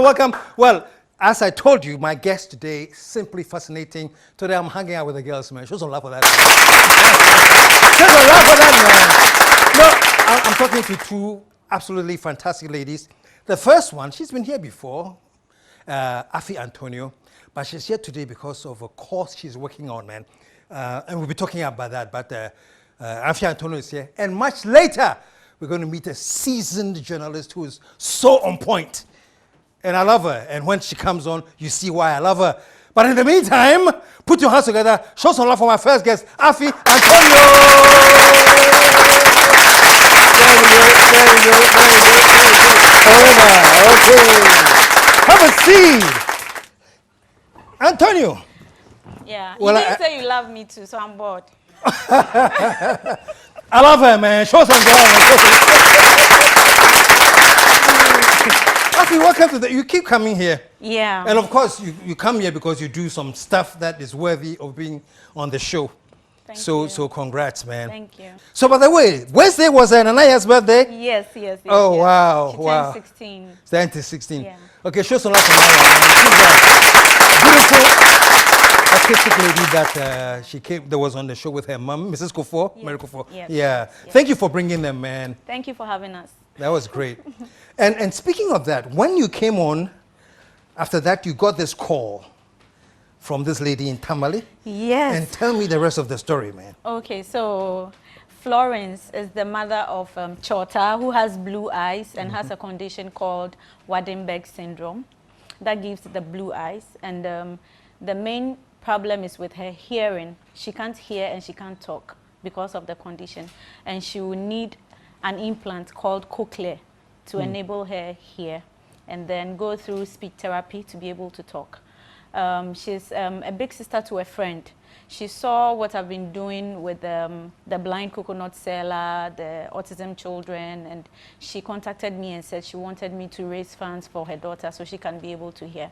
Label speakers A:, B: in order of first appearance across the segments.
A: welcome. Well, as I told you, my guest today, simply fascinating. Today I'm hanging out with the girls, man. Show some love for that. Show some love for that, man. No, I'm talking to two absolutely fantastic ladies. The first one, she's been here before, Afi Antonio, but she's here today because of a course she's working on, man. And we'll be talking about that, but Afi Antonio is here. And much later, we're going to meet a seasoned journalist who is so on point. And I love her. And when she comes on, you see why I love her. But in the meantime, put your hands together. Show some love for my first guest, Afi Antonio. Okay. Have a seat. Antonio.
B: Yeah.
A: Well,
B: you didn't say you love me too, so I'm bored.
A: I love her, man. Show some love. Afi, welcome to the. You keep coming here.
B: Yeah.
A: And of course, you come here because you do some stuff that is worthy of being on the show.
B: Thank you.
A: So congrats, man.
B: Thank you.
A: So by the way, Wednesday was Anaya's birthday?
B: Yes.
A: Oh,
B: yes.
A: wow.
B: She
A: Wow.
B: turned 16.
A: 16.
B: Yeah.
A: Okay, show some love for Anaya. Beautiful artistic lady that she came, that was on the show with her mom, Mrs. Kufuor,
B: Yes.
A: Mary Kufuor.
B: Yes.
A: Yeah.
B: Yes.
A: Thank you for bringing them, man.
B: Thank you for having us.
A: That was great. And speaking of that, when you came on, after that, you got this call from this lady in Tamale.
B: Yes.
A: And tell me the rest of the story, man.
B: Okay, so Florence is the mother of Chota, who has blue eyes and has a condition called Waardenburg syndrome that gives the blue eyes. And the main problem is with her hearing. She can't hear and she can't talk because of the condition. And she will need an implant called cochlear to enable her hear and then go through speech therapy to be able to talk. She's a big sister to a friend. She saw what I've been doing with the blind coconut seller, the autism children, and she contacted me and said she wanted me to raise funds for her daughter so she can be able to hear.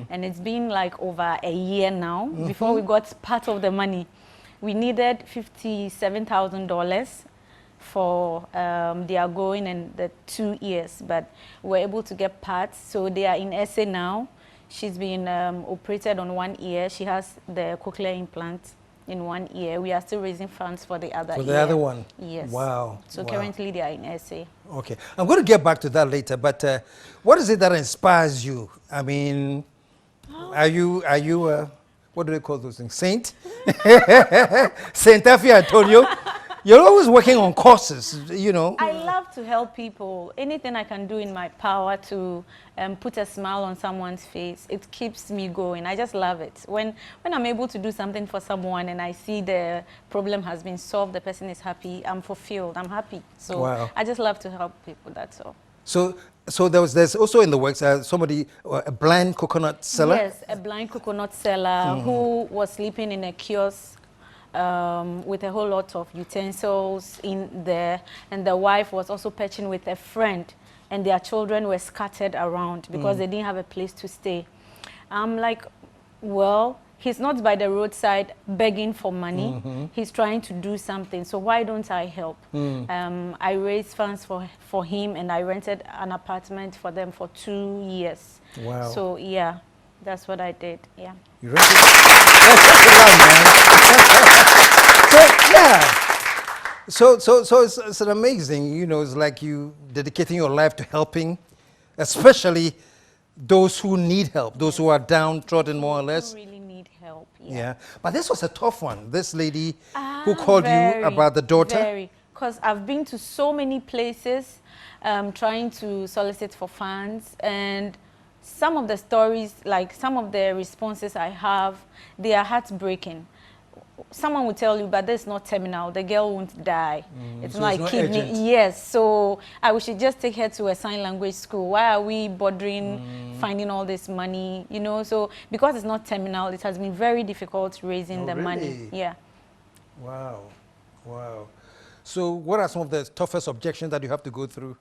B: And it's been like over a year now before we got part of the money. We needed $57,000 for their going and the 2 years, but we were able to get parts. So they are in SA now. She's been operated on 1 ear. She has the cochlear implant in 1 ear. We are still raising funds for the other ear.
A: For the other one?
B: Yes.
A: Wow.
B: So
A: wow.
B: currently they are in SA.
A: Okay. I'm going to get back to that later, but what is it that inspires you? I mean, are you what do they call those things? Saint? Saint Afi Antonio? You're always working on courses, you know.
B: I love to help people. Anything I can do in my power to put a smile on someone's face, it keeps me going. I just love it. When I'm able to do something for someone and I see the problem has been solved, the person is happy, I'm fulfilled, I'm happy. So
A: wow.
B: I just love to help people, that's all.
A: So there's also in the works somebody, a blind coconut seller?
B: Yes, a blind coconut seller who was sleeping in a kiosk with a whole lot of utensils in there, and the wife was also perching with a friend, and their children were scattered around because they didn't have a place to stay. I'm like, well, he's not by the roadside begging for money. He's trying to do something, so why don't I help? I raised funds for him, and I rented an apartment for them for 2 years. Wow. So yeah, that's what I did. Yeah.
A: You rented? That's a lot, man. So it's an amazing, you know, it's like you dedicating your life to helping, especially those who need help, those who are downtrodden more or less.
B: Who really need help.
A: Yeah. But this was a tough one. This lady who called you about the daughter.
B: Very, because I've been to so many places trying to solicit for funds, and some of the stories, like some of the responses I have, they are heartbreaking. Someone will tell you, but that's not terminal. The girl won't die. It's
A: so
B: not like kidney.
A: urgent.
B: Yes, so we should just take her to a sign language school. Why are we bothering finding all this money? You know, so because it's not terminal, it has been very difficult raising the money. Yeah.
A: Wow, wow. So what are some of the toughest objections that you have to go through?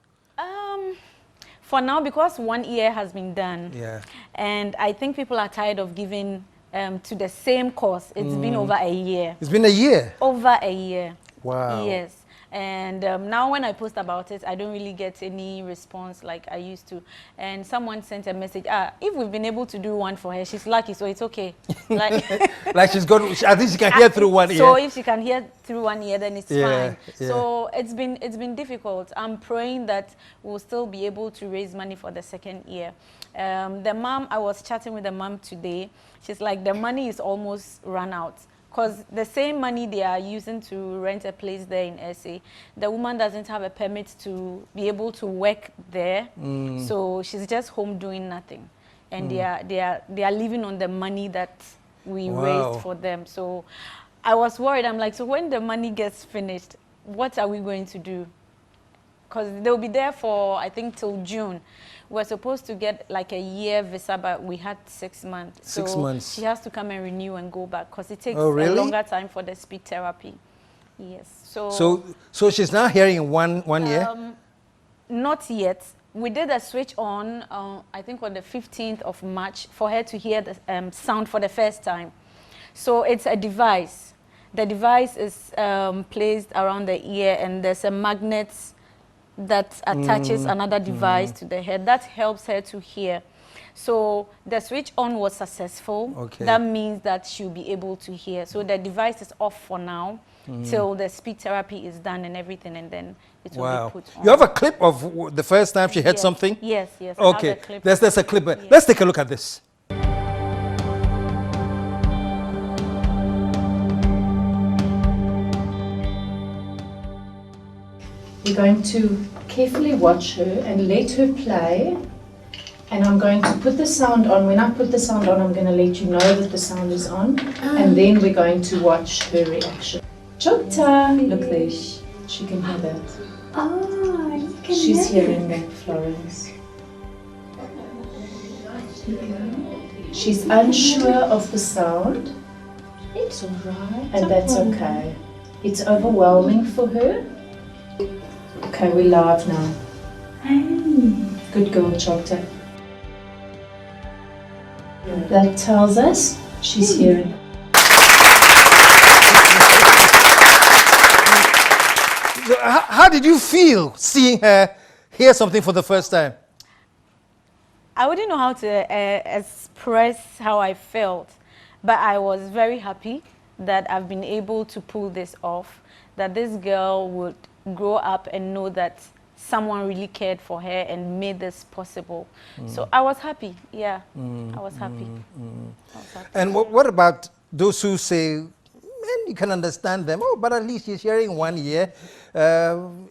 B: For now, because 1 year has been done, and I think people are tired of giving to the same course. It's been over a year.
A: It's been a year?
B: Over a year.
A: Wow.
B: Yes. And now when I post about it, I don't really get any response like I used to. And someone sent a message, if we've been able to do one for her, she's lucky, so it's okay. Like,
A: like she's got, I think she can hear through one ear.
B: So if she can hear through one ear, then it's
A: Yeah,
B: fine.
A: yeah.
B: So it's been difficult. I'm praying that we'll still be able to raise money for the second year. The mom, I was chatting with the mom today. She's like, the money is almost run out. Because the same money they are using to rent a place there in SA, the woman doesn't have a permit to be able to work there. So she's just home doing nothing. And they are living on the money that we raised for them. So I was worried. I'm like, so when the money gets finished, what are we going to do? Because they'll be there for, I think, till June. We're supposed to get like a year visa, but we had 6 months.
A: 6 months.
B: She has to come and renew and go back because it takes
A: Oh, really?
B: a longer time for the speech therapy. Yes.
A: So she's now hearing in one year?
B: Not yet. We did a switch on, I think on the 15th of March, for her to hear the sound for the first time. So it's a device. The device is placed around the ear, and there's a magnet that attaches another device to the head. That helps her to hear. So the switch on was successful.
A: Okay.
B: That means that she'll be able to hear. So the device is off for now till the speech therapy is done and everything, and then it will be put on.
A: You have a clip of the first time she heard something?
B: Yes, yes.
A: Okay,
B: I have a clip.
A: there's a clip. Let's take a look at this.
C: We're going to carefully watch her and let her play. And I'm going to put the sound on. When I put the sound on, I'm going to let you know that the sound is on. And then we're going to watch her reaction. Chota! Look there. She can hear that.
D: Oh, you can
C: She's
D: hear
C: hearing that, Florence. She's unsure of the sound.
D: It's alright.
C: And that's okay. It's overwhelming for her. Okay, we're live now.
D: Hey.
C: Good girl, Chota. That tells us she's hearing.
A: How did you feel seeing her hear something for the first time?
B: I wouldn't know how to express how I felt, but I was very happy that I've been able to pull this off, that this girl would grow up and know that someone really cared for her and made this possible. So I was happy, yeah, I was happy. I was happy.
A: And what about those who say, man, you can understand them, oh, but at least she's hearing 1 year.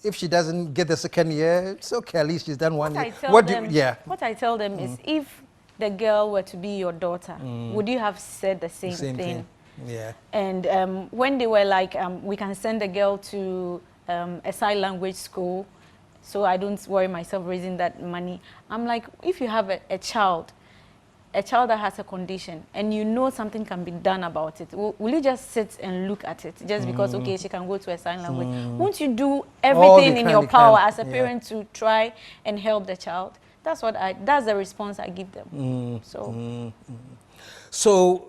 A: If she doesn't get the second year, it's okay, at least she's done one year.
B: What I tell them is, if the girl were to be your daughter, would you have said the same thing?
A: Yeah.
B: And when they were like, we can send the girl to a sign language school, so I don't worry myself raising that money. I'm like, if you have a child that has a condition, and you know something can be done about it, will you just sit and look at it just because, okay, she can go to a sign language? Won't you do everything in your power as a parent to try and help the child? That's the response I give them.
A: So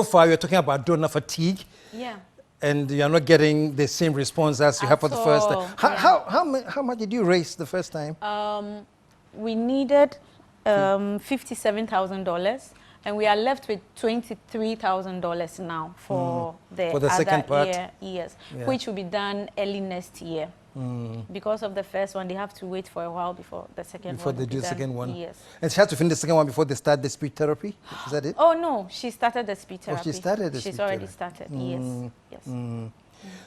A: far you're talking about donor fatigue.
B: Yeah.
A: And you're not getting the same response as you have for the first time. How much did you raise the first time?
B: We needed $57,000, and we are left with $23,000 now for the
A: second part.
B: year, yes, which will be done early next year. Because of the first one, they have to wait for a while before the second one.
A: Before they do the second one?
B: Yes.
A: And she has to finish the second one before they start the speech therapy? Is that it?
B: Oh, no, she started the speech therapy.
A: Oh, she started the
B: She's
A: speech
B: already
A: therapy.
B: started, yes.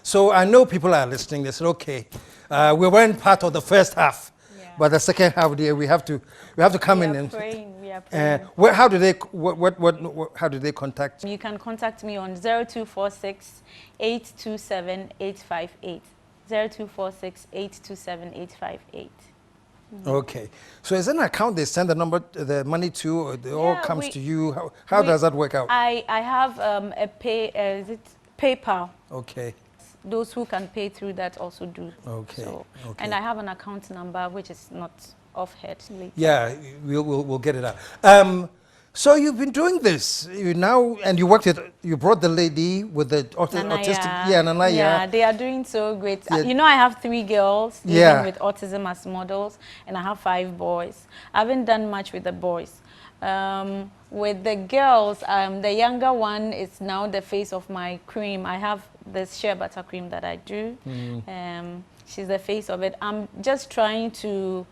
A: So I know people are listening. They said, okay, we weren't part of the first half, but the second half, we have to come in and.
B: We are praying.
A: How do they contact?
B: You can contact me on 0246 827 858. 0246 827 858.
A: Okay, so is there an account they send the money to, or it all comes to you? How does that work out?
B: I have is it PayPal?
A: Okay.
B: Those who can pay through that also do.
A: Okay.
B: And I have an account number which is not off head later.
A: Yeah, we'll get it out. So you've been doing this you now, and you worked with, you brought the lady with the autistic, Nanaya.
B: Yeah, they are doing so great.
A: Yeah.
B: You know, I have 3 girls living
A: Yeah.
B: with autism as models, and I have 5 boys. I haven't done much with the boys. With the girls, the younger one is now the face of my cream. I have this shea butter cream that I do. She's the face of it. I'm just trying to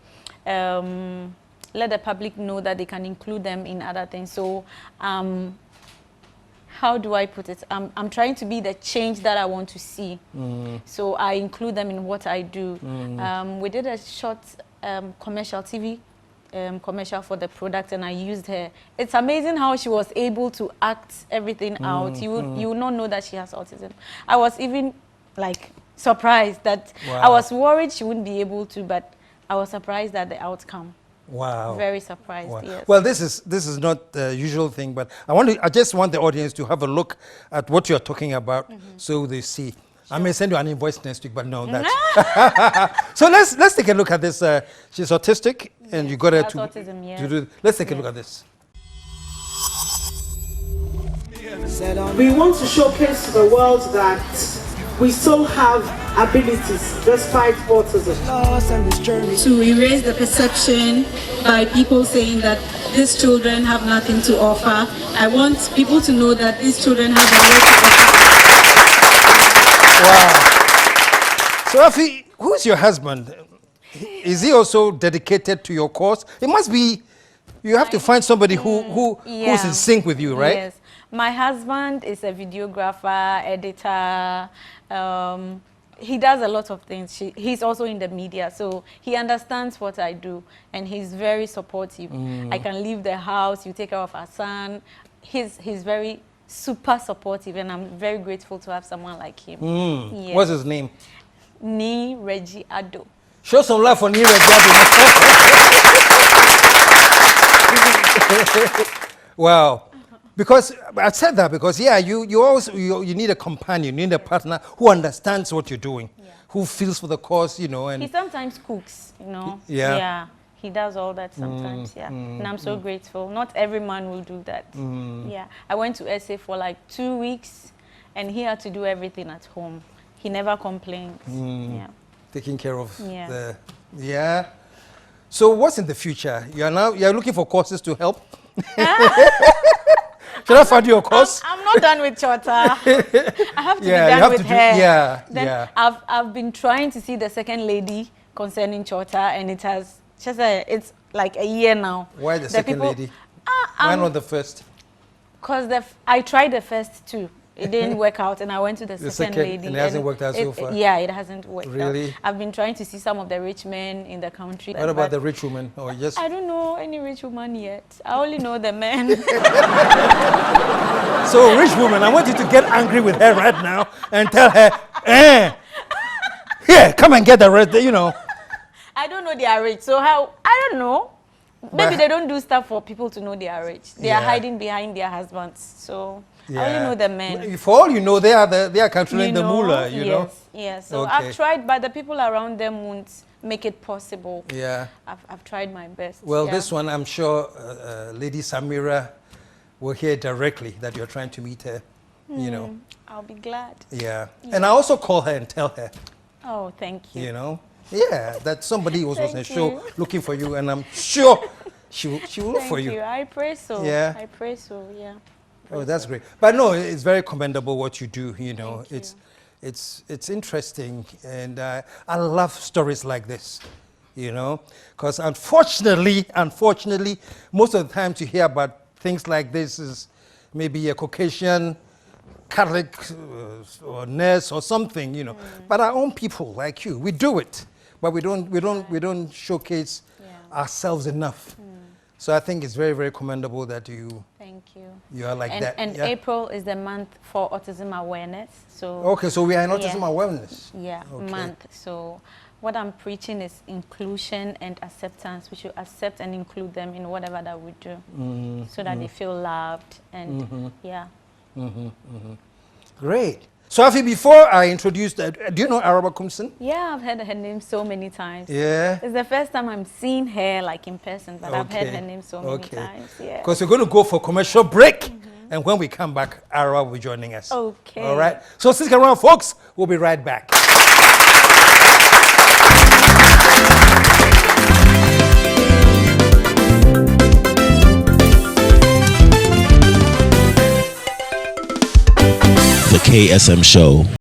B: let the public know that they can include them in other things. So how do I put it? I'm trying to be the change that I want to see. So I include them in what I do. We did a short commercial TV commercial for the product, and I used her. It's amazing how she was able to act everything out. You would not know that she has autism. I was even like surprised that I was worried she wouldn't be able to, but I was surprised at the outcome.
A: Wow.
B: Very surprised,
A: Wow.
B: yes.
A: Well, this is not the usual thing, but I just want the audience to have a look at what you're talking about, so they see. I may send you an invoice next week, but no, that's so let's take a look at this. She's autistic, and you got her
B: She
A: to
B: has autism, yes.
A: do. Let's take a look at this.
E: We want to showcase to the world that we still have abilities despite autism.
F: To erase the perception by people saying that these children have nothing to offer. I want people to know that these children have a lot to offer.
A: Wow. So, Afi, who's your husband? Is he also dedicated to your cause? It must be. You have to find somebody who's in sync with you, right?
B: Yes. My husband is a videographer, editor. He does a lot of things. He's also in the media, so he understands what I do, and he's very supportive. I can leave the house, you take care of our son. He's very super supportive, and I'm very grateful to have someone like him. Yes.
A: What's his name?
B: Ni Reggie Ado.
A: Show some love for Ni Reggie Ado. Wow. Because I said that because you need a companion, you need a partner who understands what you're doing, who feels for the cause, and
B: He sometimes cooks,
A: Yeah.
B: Yeah, he does all that sometimes, and I'm so grateful. Not every man will do that. Yeah, I went to SA for like 2 weeks, and he had to do everything at home. He never complained. Yeah.
A: taking care of
B: Yeah.
A: So what's in the future? You're looking for courses to help? Should I find you a course?
B: I'm not done with Chota. I have to be
A: you
B: done
A: have
B: with
A: to do-
B: her.
A: yeah.
B: I've been trying to see the second lady concerning Chota, and it's like a year now.
A: Why the second lady? Why not the first?
B: Because I tried the first two. It didn't work out, and I went to the second lady.
A: And it hasn't worked out so far?
B: Yeah, it hasn't worked
A: Really?
B: out. I've been trying to see some of the rich men in the country.
A: What about the rich woman? Or just
B: I don't know any rich woman yet. I only know the men.
A: So, rich woman, I want you to get angry with her right now and tell her, here, come and get the rest,
B: I don't know they are rich, so how? I don't know. Maybe
A: But-
B: they don't do stuff for people to know they are rich. They are
A: Yeah.
B: hiding behind their husbands. So I only know the men.
A: For all you know, they are controlling the moolah,
B: Yes, yes. So
A: Okay.
B: I've tried, but the people around them won't make it possible.
A: Yeah.
B: I've tried my best.
A: Well,
B: yeah.
A: this one, I'm sure Lady Samira will hear directly that you're trying to meet her,
B: I'll be glad.
A: Yeah. And I also call her and tell her,
B: Oh, thank you.
A: that somebody was on the
B: Thank
A: show
B: you.
A: looking for you, and I'm sure she will look
B: Thank
A: for
B: you.
A: you.
B: I pray so.
A: Yeah.
B: I pray so. Yeah.
A: Oh, that's great. But no, it's very commendable what you do.
B: Thank you.
A: It's interesting, and I love stories like this. Because unfortunately, most of the times you hear about things like this is maybe a Caucasian Catholic or nurse or something. But our own people like you, we do it, but we don't showcase ourselves enough. So I think it's very, very commendable that you
B: Thank you.
A: are like
B: And,
A: that.
B: and
A: yeah?
B: April is the month for autism awareness. So
A: Okay, so we are in autism awareness.
B: Yeah,
A: Okay.
B: month. So what I'm preaching is inclusion and acceptance. We should accept and include them in whatever that we do, so that they feel loved and yeah.
A: Great. So, Afi, before I introduce that, do you know Araba Kumsin?
B: Yeah, I've heard her name so many times.
A: Yeah.
B: It's the first time I'm seeing her like in person, but I've heard her name so many times. Yeah.
A: Because we're going to go for commercial break, and when we come back, Araba will be joining us.
B: Okay.
A: All right. So stick around, folks. We'll be right back.
G: The KSM Show.